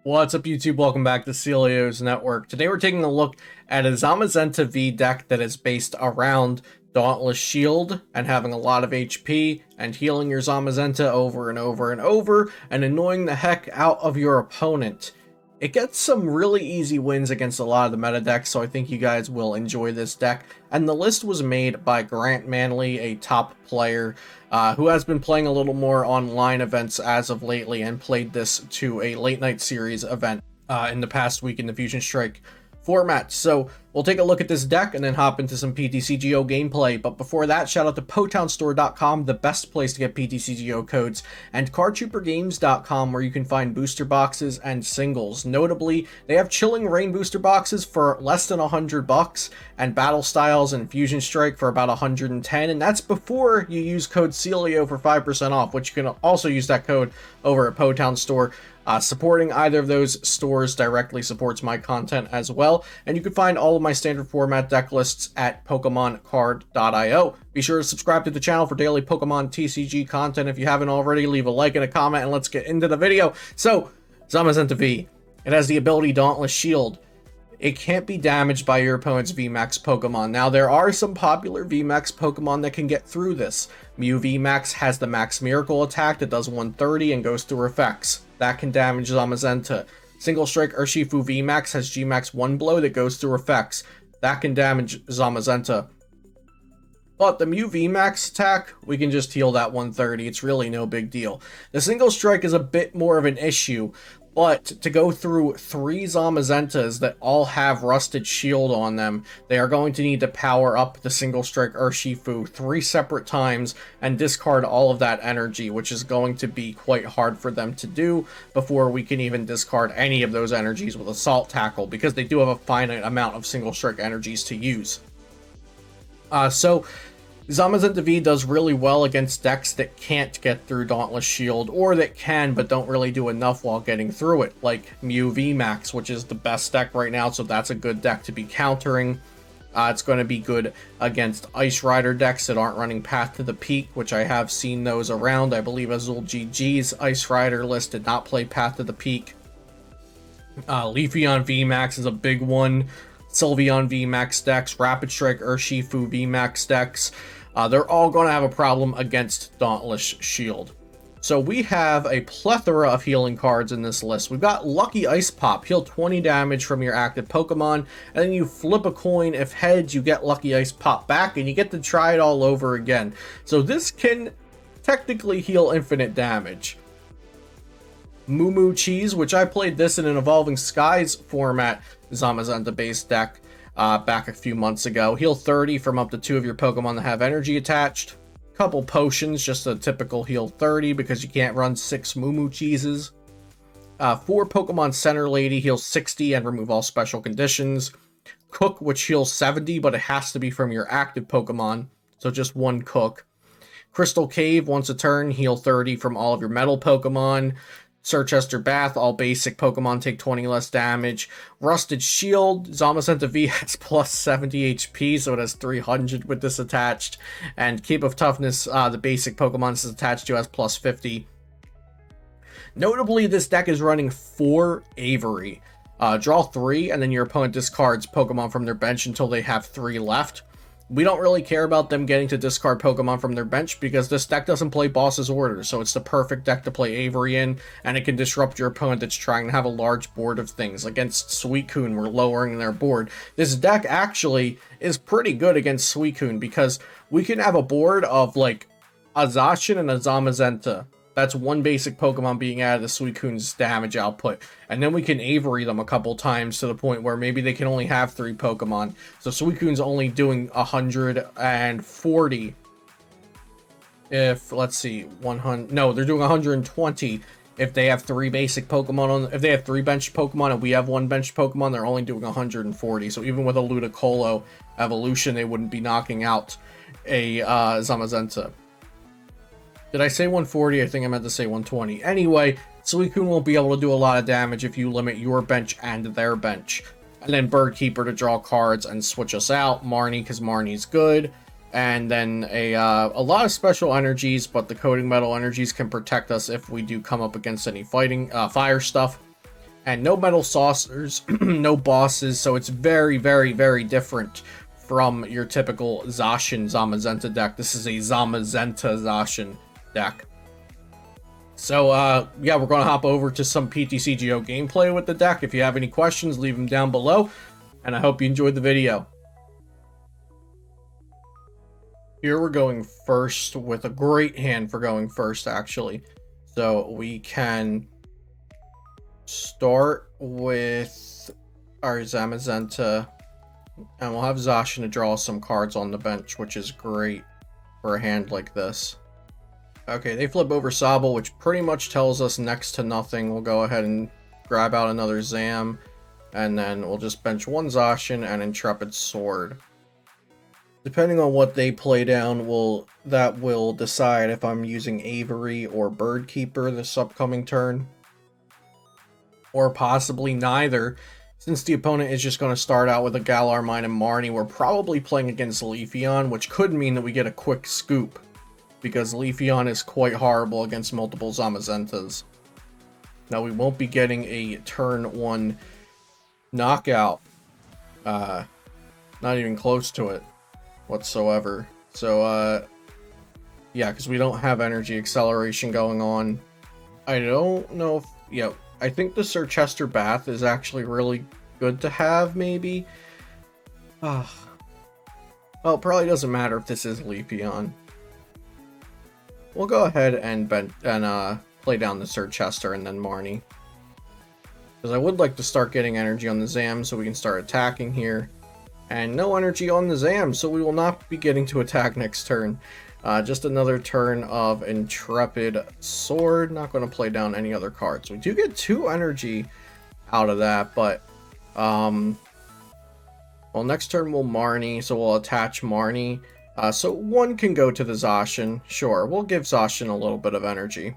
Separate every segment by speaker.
Speaker 1: What's up, YouTube? Welcome back to Celio's Network. Today we're taking a look at a Zamazenta V deck that is based around Dauntless Shield and having a lot of HP and healing your Zamazenta over and over and over and annoying the heck out of your opponent. It gets some really easy wins against a lot of the meta decks, so I think you guys will enjoy this deck. And the list was made by Grant Manley, a top player who has been playing a little more online events as of lately and played this to a late night series event in the past week in the Fusion Strike format. So we'll take a look at this deck and then hop into some PTCGO gameplay. But before that, shout out to PotownStore.com, the best place to get PTCGO codes, and CardTrooperGames.com, where you can find booster boxes and singles. Notably, they have Chilling Reign booster boxes for less than $100 and Battle Styles and Fusion Strike for about 110, and that's before you use code Celio for 5% off, which you can also use that code over at Potown Store. Supporting either of those stores directly supports my content as well, and you can find all of my standard format deck lists at PokemonCard.io. Be sure to subscribe to the channel for daily Pokemon TCG content if you haven't already. Leave a like and a comment, and let's get into the video. So, Zamazenta V. It has the ability Dauntless Shield. It can't be damaged by your opponent's VMAX Pokemon. Now, there are some popular VMAX Pokemon that can get through this. Mew VMAX has the Max Miracle attack that does 130 and goes through effects. That can damage Zamazenta. Single Strike Urshifu VMAX has Gmax 1 Blow that goes through effects. That can damage Zamazenta. But the Mew VMAX attack, we can just heal that 130. It's really no big deal. The Single Strike is a bit more of an issue. But to go through 3 Zamazentas that all have Rusted Shield on them, they are going to need to power up the Single Strike Urshifu 3 separate times and discard all of that energy, which is going to be quite hard for them to do before we can even discard any of those energies with Assault Tackle, because they do have a finite amount of Single Strike energies to use. So Zamazenta V does really well against decks that can't get through Dauntless Shield, or that can but don't really do enough while getting through it, like Mew VMAX, which is the best deck right now, so that's a good deck to be countering. It's going to be good against Ice Rider decks that aren't running Path to the Peak, which I have seen those around. I believe Azul GG's Ice Rider list did not play Path to the Peak. Leafeon VMAX is a big one. Sylveon VMAX decks, Rapid Strike Urshifu VMAX decks, they're all going to have a problem against Dauntless Shield. So we have a plethora of healing cards in this list. We've got Lucky Ice Pop, heal 20 damage from your active Pokemon, and then you flip a coin. If heads, you get Lucky Ice Pop back, and you get to try it all over again. So this can technically heal infinite damage. Moo Cheese, which I played this in an Evolving Skies format Zamazenta based deck back a few months ago. Heal 30 from up to 2 of your Pokemon that have energy attached. Couple potions, just a typical heal 30 because you can't run 6 Moo Cheeses. 4 Pokemon Center Lady, heal 60 and remove all special conditions. Cook, which heals 70, but it has to be from your active Pokemon, so just 1 Cook. Crystal Cave, once a turn, heal 30 from all of your metal Pokemon. Sirchester Bath, all basic Pokemon take 20 less damage. Rusted Shield, Zamazenta V has plus 70 HP, so it has 300 with this attached. And Cape of Toughness, the basic Pokemon this is attached to, has plus 50. Notably, this deck is running 4 Avery. Draw 3, and then your opponent discards Pokemon from their bench until they have 3 left. We don't really care about them getting to discard Pokemon from their bench because this deck doesn't play Boss's Orders, so it's the perfect deck to play Avery in, and it can disrupt your opponent that's trying to have a large board of things. Against Suicune, we're lowering their board. This deck actually is pretty good against Suicune because we can have a board of like a Zacian and a Zamazenta. That's 1 basic Pokemon being added to Suicune's damage output. And then we can Avery them a couple times to the point where maybe they can only have 3 Pokemon. So Suicune's only doing 140. If, let's see, 100... No, they're doing 120 if they have 3 basic Pokemon on... If they have 3 bench Pokemon and we have 1 bench Pokemon, they're only doing 140. So even with a Ludicolo evolution, they wouldn't be knocking out a Zamazenta. Did I say 140? I think I meant to say 120. Anyway, Suicune won't be able to do a lot of damage if you limit your bench and their bench. And then Bird Keeper to draw cards and switch us out. Marnie, because Marnie's good. And then a lot of special energies, but the Coating Metal energies can protect us if we do come up against any fighting fire stuff. and no metal saucers, no bosses, so it's very, very, very different from your typical Zacian Zamazenta deck. This is a Zamazenta Zacian deck. So, yeah, we're going to hop over to some PTCGO gameplay with the deck. If you have any questions, leave them down below, and I hope you enjoyed the video. Here we're going first with a great hand for going first, actually. So we can start with our Zamazenta, and we'll have Zacian to draw some cards on the bench, which is great for a hand like this. Okay, they flip over Sobble, which pretty much tells us next to nothing. We'll go ahead and grab out another Zam, and then we'll just bench one Zacian and Intrepid Sword. Depending on what they play down, that will decide if I'm using Avery or Birdkeeper this upcoming turn. Or possibly neither. Since the opponent is just going to start out with a Galar Mine and Marnie, we're probably playing against Leafeon, which could mean that we get a quick scoop, because Leafeon is quite horrible against multiple Zamazentas. Now, we won't be getting a turn 1 knockout. Not even close to it whatsoever. So, yeah, because we don't have energy acceleration going on. I don't know if, yeah, I think the Sir Chester Bath is actually really good to have, maybe. Well, it probably doesn't matter if this is Leafeon. We'll go ahead and play down the Sir Chester and then Marnie. Because I would like to start getting energy on the Zam so we can start attacking here. And no energy on the Zam, so we will not be getting to attack next turn. Just another turn of Intrepid Sword. Not going to play down any other cards. We do get 2 energy out of that, but well, next turn we'll Marnie, so we'll attach Marnie. So 1 can go to the Zacian. Sure, we'll give Zacian a little bit of energy.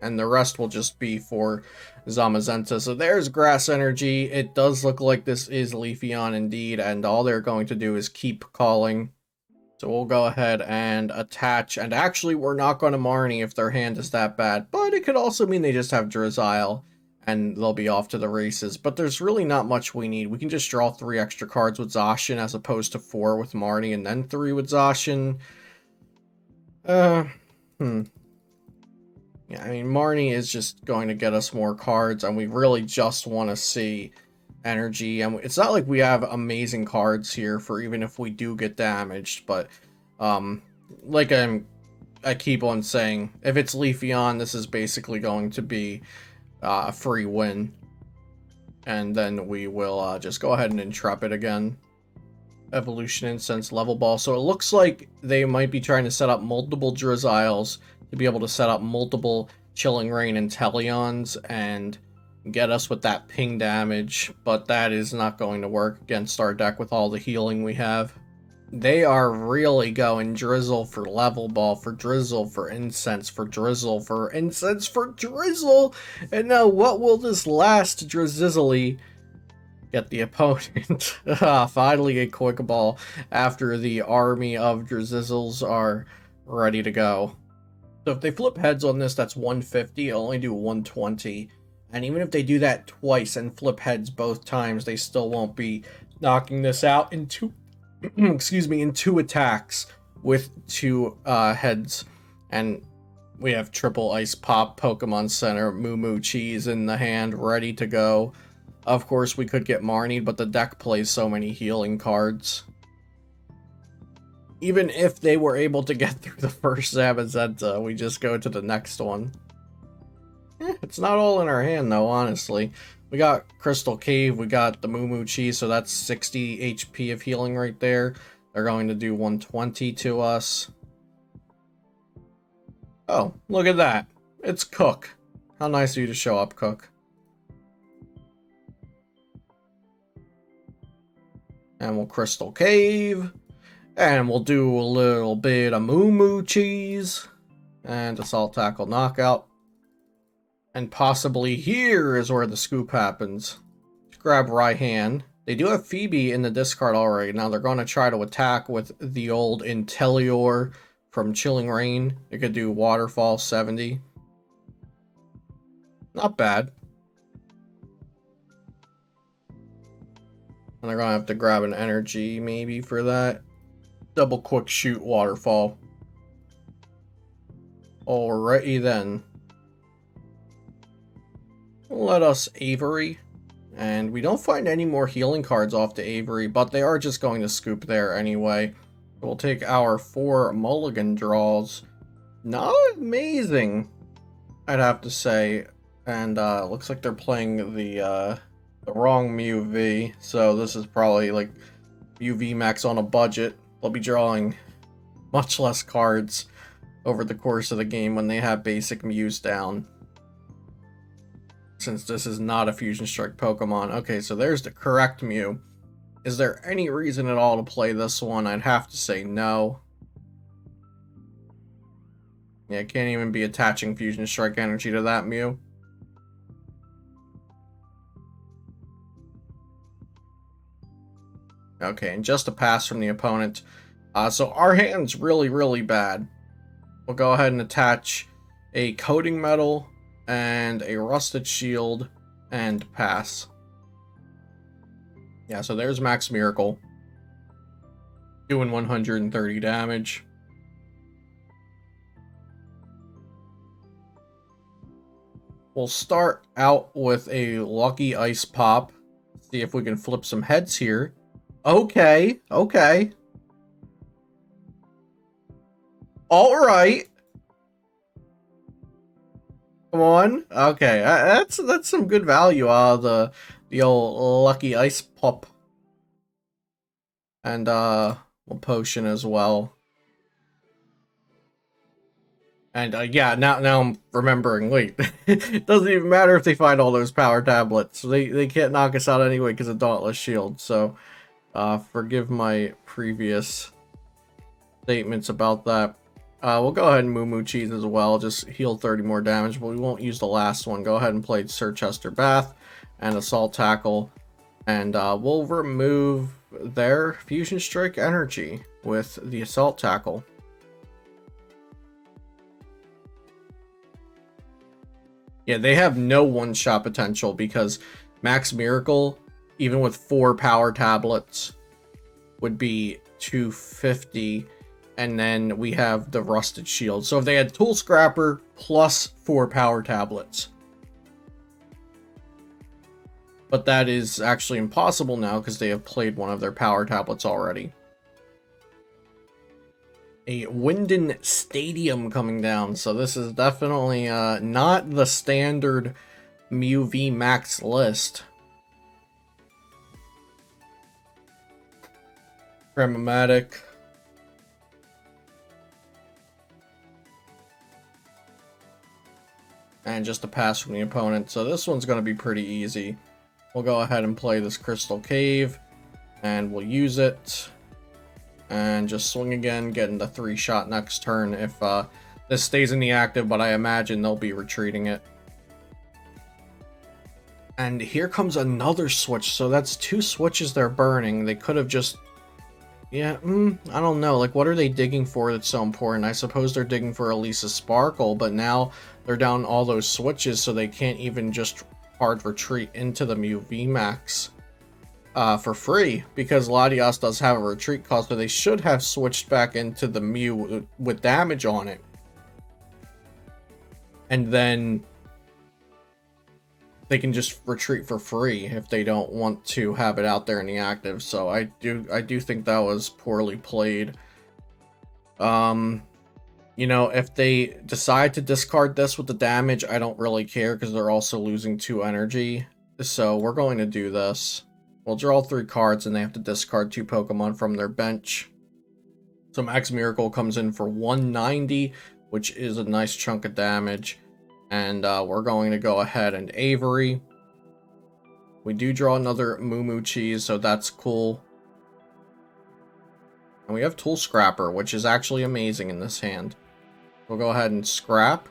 Speaker 1: And the rest will just be for Zamazenta. So there's grass energy. It does look like this is Leafeon indeed, and all they're going to do is keep calling. So we'll go ahead and attach, and actually we're not going to Marnie if their hand is that bad, but it could also mean they just have Drizzile, and they'll be off to the races. But there's really not much we need. We can just draw 3 extra cards with Zacian as opposed to 4 with Marnie, and then 3 with Zacian. Yeah, I mean, Marnie is just going to get us more cards, and we really just want to see energy. And it's not like we have amazing cards here for even if we do get damaged, but like I keep on saying, if it's Leafeon, this is basically going to be a free win. And then we will just go ahead and Intrepid again. Evolution Incense, Level Ball. So it looks like they might be trying to set up multiple Drizziles to be able to set up multiple Chilling Reign and Teleons and get us with that ping damage, but that is not going to work against our deck with all the healing we have. They are really going Drizzle for Level Ball, for Drizzle, for Incense, for Drizzle, for Incense, for Drizzle, and now what will this last Drizzly get the opponent? Finally a quick ball after the army of Drizzles are ready to go. So if they flip heads on this, that's 150. I'll only do 120. And even if they do that twice and flip heads both times, they still won't be knocking this out in 2 excuse me, in 2 attacks with 2 heads. And we have triple Ice Pop, Pokemon Center, Moo Moo Cheese in the hand, ready to go. Of course, we could get Marnie, but the deck plays so many healing cards. Even if they were able to get through the first Zamazenta, we just go to the next one. It's not all in our hand, though, honestly. We got Crystal Cave, we got the Moo Moo Cheese, so that's 60 HP of healing right there. They're going to do 120 to us. Oh, look at that. It's Cook. How nice of you to show up, Cook. And we'll Crystal Cave. And we'll do a little bit of Moo Moo Cheese. And Assault Tackle Knockout. And possibly here is where the scoop happens. Grab Raihan. They do have Phoebe in the discard already. Now they're going to try to attack with the old Inteleor from Chilling Reign. They could do Waterfall 70. Not bad. And they're gonna have to grab an energy maybe for that. Double quick shoot waterfall. Alrighty then. Let us Avery. And we don't find any more healing cards off the Avery, but they are just going to scoop there anyway. We'll take our 4 mulligan draws. Not amazing, I'd have to say. And looks like they're playing the wrong Mew V, so this is probably like Mew V Max on a budget. They'll be drawing much less cards over the course of the game when they have basic Mews down, since this is not a Fusion Strike Pokemon. Okay, so there's the correct Mew. Is there any reason at all to play this one? I'd have to say no. Yeah, I can't even be attaching Fusion Strike Energy to that Mew. Okay, and just a pass from the opponent. So our hand's really, really bad. We'll go ahead and attach a Coating Metal and a Rusted Shield and pass. Yeah, so there's Max Miracle. Doing 130 damage. We'll start out with a Lucky Ice Pop. See if we can flip some heads here. Okay, okay. Alright. Come on. Okay, that's some good value out of the old Lucky Ice Pop. And we'll potion as well. And yeah, now I'm remembering. Wait, it doesn't even matter if they find all those power tablets. They can't knock us out anyway because of Dauntless Shield. So forgive my previous statements about that. We'll go ahead and Moo Cheese as well. Just heal 30 more damage, but we won't use the last one. Go ahead and play Sir Chester Bath and Assault Tackle. And we'll remove their Fusion Strike Energy with the Assault Tackle. Yeah, they have no one-shot potential because Max Miracle, even with 4 power tablets, would be 250. And then we have the Rusted Shield. So if they had Tool Scrapper plus 4 power tablets. But that is actually impossible now because they have played one of their power tablets already. A Winden Stadium coming down. So this is definitely not the standard Mew V Max list. Prematic. And just a pass from the opponent. So this one's going to be pretty easy. We'll go ahead and play this Crystal Cave. And we'll use it. And just swing again, getting the 3-shot next turn if this stays in the active, but I imagine they'll be retreating it. And here comes another switch, so that's 2 switches they're burning. They could have just... Yeah, I don't know. Like, what are they digging for that's so important? I suppose they're digging for Elisa Sparkle, but now they're down all those switches, so they can't even just hard retreat into the Mew VMAX. For free, because Latias does have a retreat cost, so they should have switched back into the Mew with damage on it. And then they can just retreat for free if they don't want to have it out there in the active. So I do think that was poorly played. You know, if they decide to discard this with the damage, I don't really care because they're also losing 2 energy. So we're going to do this. We'll draw 3 cards and they have to discard 2 Pokemon from their bench. So Max Miracle comes in for 190, which is a nice chunk of damage. And we're going to go ahead and Avery. We do draw another Moo Cheese, so that's cool. And we have Tool Scrapper, which is actually amazing in this hand. We'll go ahead and scrap.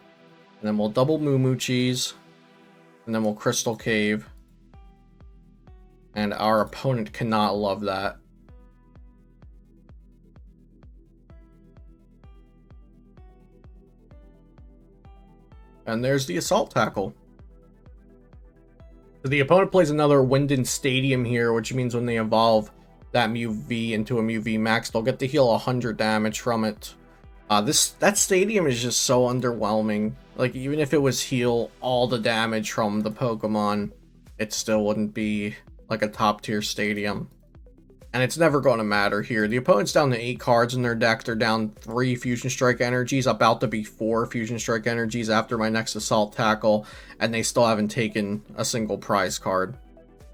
Speaker 1: And then we'll double Moo Cheese. And then we'll Crystal Cave. And our opponent cannot love that. And there's the Assault Tackle. So the opponent plays another Winden Stadium here, which means when they evolve that Mew V into a Mew V Max, they'll get to heal 100 damage from it. That Stadium is just so underwhelming. Like, even if it was heal all the damage from the Pokemon, it still wouldn't be like a top tier Stadium. And it's never going to matter here. The opponent's down to 8 cards in their deck. They're down 3 Fusion Strike Energies, about to be 4 Fusion Strike Energies after my next Assault Tackle, and they still haven't taken a single prize card.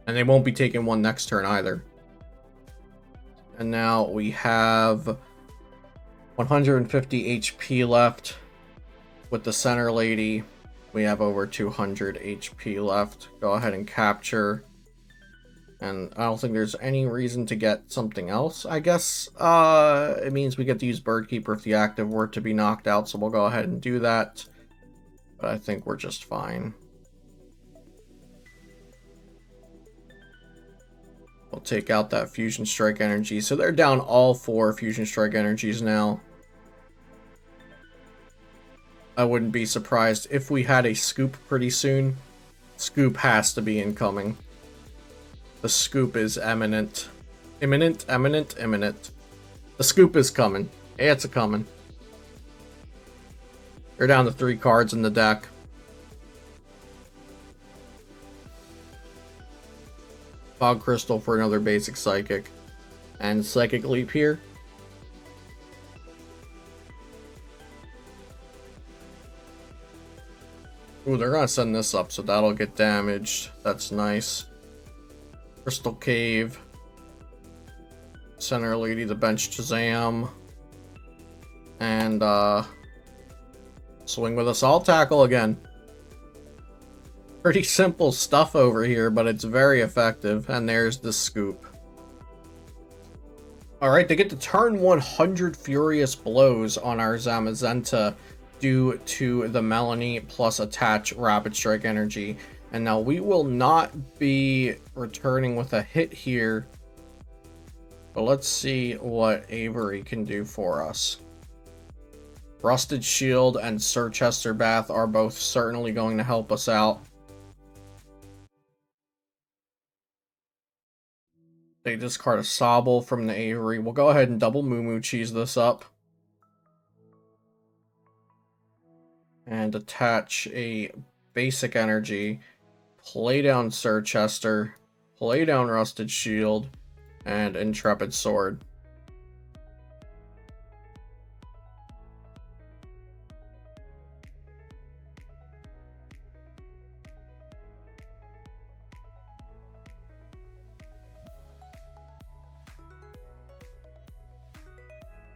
Speaker 1: And they won't be taking one next turn either. And now we have 150 HP left with the center lady. We have over 200 HP left. Go ahead and capture. And I don't think there's any reason to get something else, I guess. It means we get to use Bird Keeper if the active were to be knocked out, so we'll go ahead and do that. But I think we're just fine. We'll take out that Fusion Strike Energy. So they're down all 4 Fusion Strike Energies now. I wouldn't be surprised if we had a Scoop pretty soon. Scoop has to be incoming. The Scoop is imminent. Imminent. The Scoop is coming. It's a coming. They're down to 3 cards in the deck. Fog Crystal for another basic Psychic. And Psychic Leap here. Ooh, they're gonna send this up, so that'll get damaged. That's nice. Crystal Cave. Center Lady, the bench Shazam. And, swing with Assault Tackle again. Pretty simple stuff over here, but it's very effective. And there's the Scoop. Alright, they get to turn 100 Furious Blows on our Zamazenta due to the Melanie plus attach Rapid Strike Energy. And now we will not be returning with a hit here. But let's see what Avery can do for us. Rusted Shield and Sir Chester Bath are both certainly going to help us out. They discard a Sobble from the Avery. We'll go ahead and double Moo Cheese this up. And attach a basic energy. Play down Sir Chester. Play down Rusted Shield. And Intrepid Sword.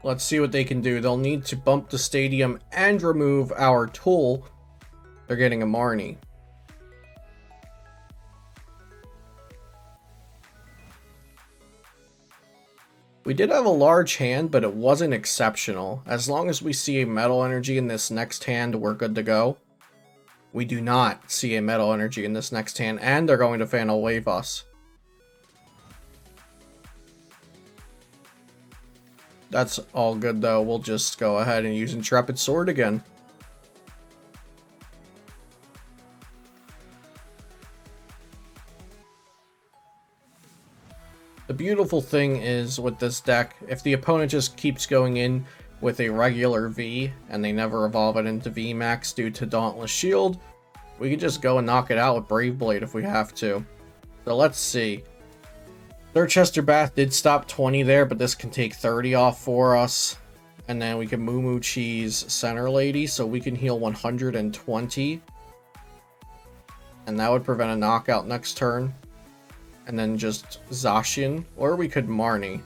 Speaker 1: Let's see what they can do. They'll need to bump the stadium and remove our tool. They're getting a Marnie. We did have a large hand, but it wasn't exceptional. As long as we see a Metal Energy in this next hand, we're good to go. We do not see a Metal Energy in this next hand, and they're going to Fatal Wave us. That's all good, though. We'll just go ahead and use Intrepid Sword again. The beautiful thing is with this deck, if the opponent just keeps going in with a regular V and they never evolve it into V Max due to Dauntless Shield, we can just go and knock it out with Brave Blade if we have to. So let's see. Sir Chester Bath did stop 20 there, but this can take 30 off for us. And then we can Moo Cheese Center Lady, so we can heal 120. And that would prevent a knockout next turn. And then just Zacian, or we could Marnie.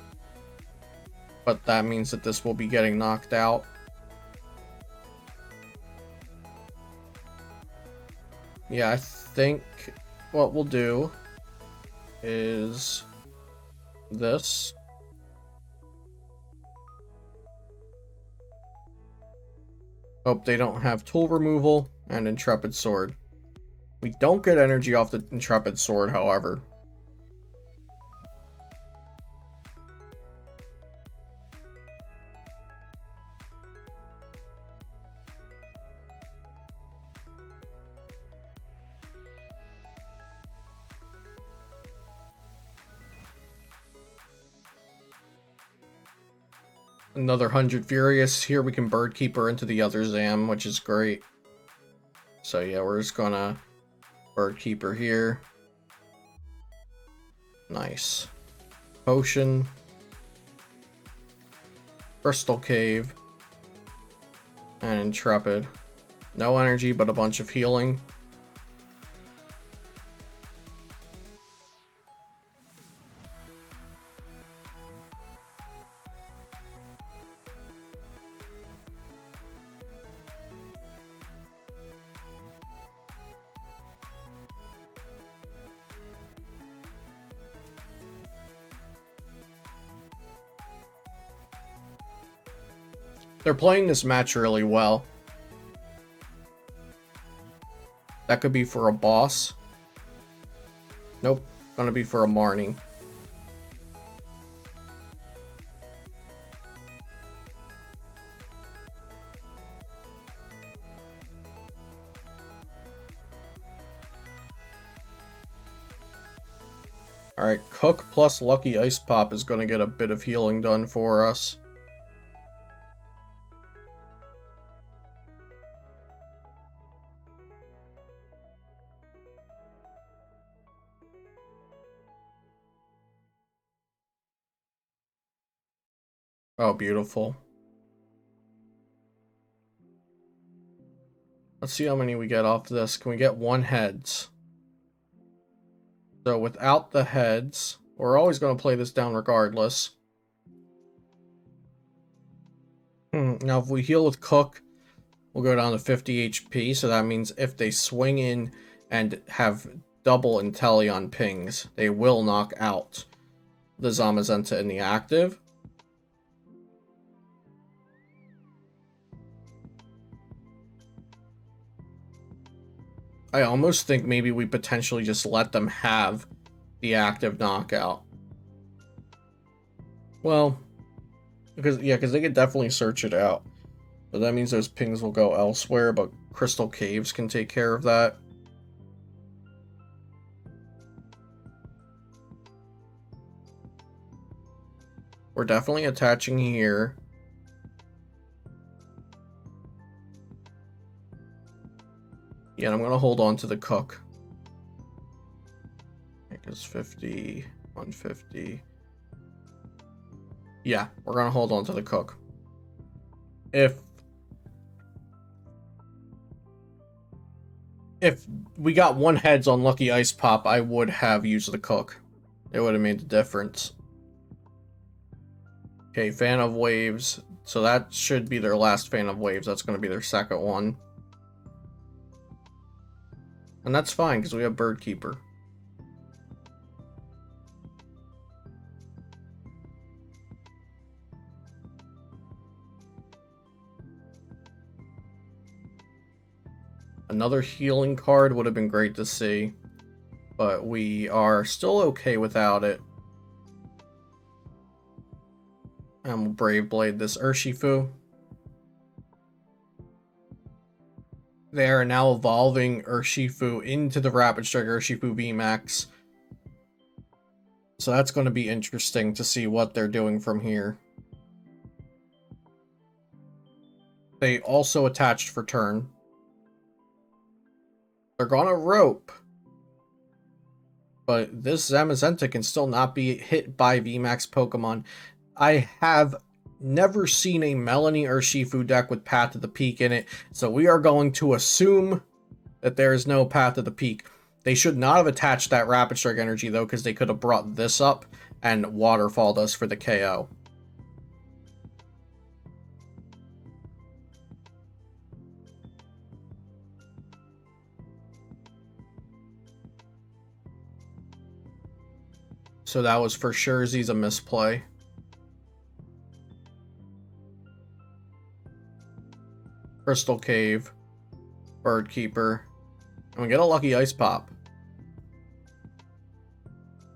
Speaker 1: But that means that this will be getting knocked out. Yeah, I think what we'll do is this. Hope they don't have tool removal and Intrepid Sword. We don't get energy off the Intrepid Sword, however. Another 100 Furious. Here we can Bird Keeper into the other Zam, which is great. So yeah, we're just gonna Bird Keeper here. Nice. Potion. Crystal Cave. And Intrepid. No energy, but a bunch of healing. They're playing this match really well. That could be for a boss. Nope, gonna be for a Marnie. Alright, Cook plus Lucky Ice Pop is gonna get a bit of healing done for us. Oh, beautiful. Let's see how many we get off this. Can we get 1 heads? So without the heads, we're always going to play this down regardless. Now if we heal with Cook, we'll go down to 50 HP. So that means if they swing in and have double Inteleon pings, they will knock out the Zamazenta in the active. I almost think maybe we potentially just let them have the active knockout. Well, because they could definitely search it out. But that means those pings will go elsewhere, but Crystal Caves can take care of that. We're definitely attaching here. Yeah, I'm gonna hold on to the Cook. I think it's 50, 150. Yeah, we're gonna hold on to the Cook. If we got 1 heads on Lucky Ice Pop, I would have used the Cook. It would have made the difference. Okay, Fan of Waves. So that should be their last Fan of Waves. That's going to be their second one. And that's fine, because we have Bird Keeper. Another healing card would have been great to see, but we are still okay without it. And we'll Brave Blade this Urshifu. They are now evolving Urshifu into the Rapid Strike Urshifu VMAX. So that's going to be interesting to see what they're doing from here. They also attached for turn. They're gonna rope. But this Zamazenta can still not be hit by VMAX Pokemon. I have never seen a Melanie Urshifu deck with Path to the Peak in it, so we are going to assume that there is no Path to the Peak. They should not have attached that Rapid Strike energy, though, because they could have brought this up and waterfalled us for the KO. So that was for sure Z's a misplay. Crystal Cave, Bird Keeper, and we get a Lucky Ice Pop.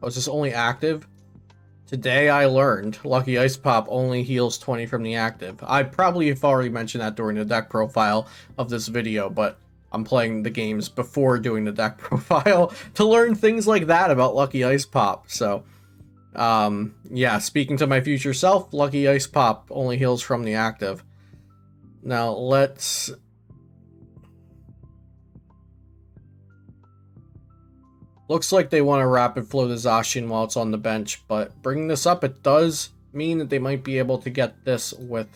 Speaker 1: Oh, is this only active? Today I learned Lucky Ice Pop only heals 20 from the active. I probably have already mentioned that during the deck profile of this video, but I'm playing the games before doing the deck profile to learn things like that about Lucky Ice Pop. So Yeah, speaking to my future self, Lucky Ice Pop only heals from the active. Now, let's... Looks like they want to rapid flow the Zacian while it's on the bench, but bringing this up, it does mean that they might be able to get this with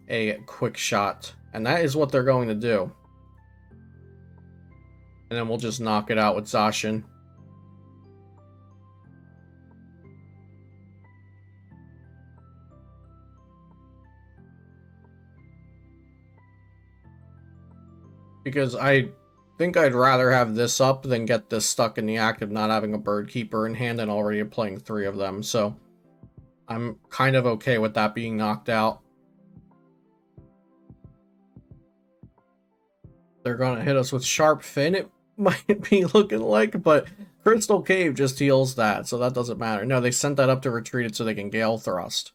Speaker 1: a quick shot. And that is what they're going to do. And then we'll just knock it out with Zacian. Because I think I'd rather have this up than get this stuck in the act of not having a Bird Keeper in hand and already playing 3 of them. So I'm kind of okay with that being knocked out. They're going to hit us with Sharp Fin, it might be looking like, but Crystal Cave just heals that, so that doesn't matter. No, they sent that up to retreat it so they can Gale Thrust.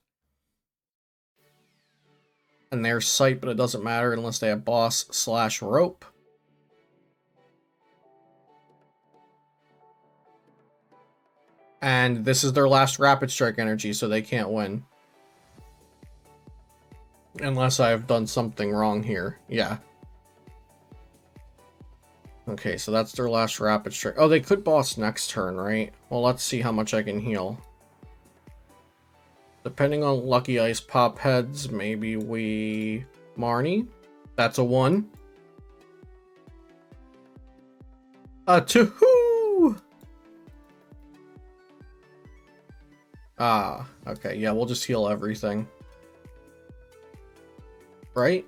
Speaker 1: And there's Sight, but it doesn't matter unless they have Boss/Rope. And this is their last Rapid Strike energy, so they can't win. Unless I've done something wrong here. Yeah. Okay, so that's their last Rapid Strike. Oh, they could boss next turn, right? Well, let's see how much I can heal. Depending on Lucky Ice Pop heads, maybe we... Marnie? That's a 1. A 2! Ah, okay, yeah, we'll just heal everything. Right?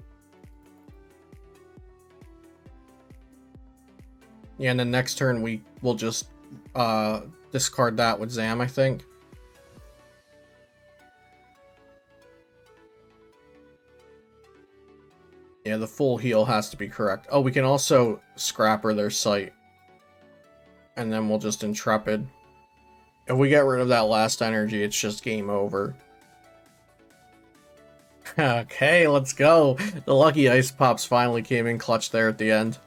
Speaker 1: Yeah, and then next turn we will just discard that with Zam, I think. Yeah, the full heal has to be correct. Oh, we can also Scrapper their Sight. And then we'll just Intrepid. If we get rid of that last energy, it's just game over. Okay, let's go. The Lucky Ice Pops finally came in clutch there at the end.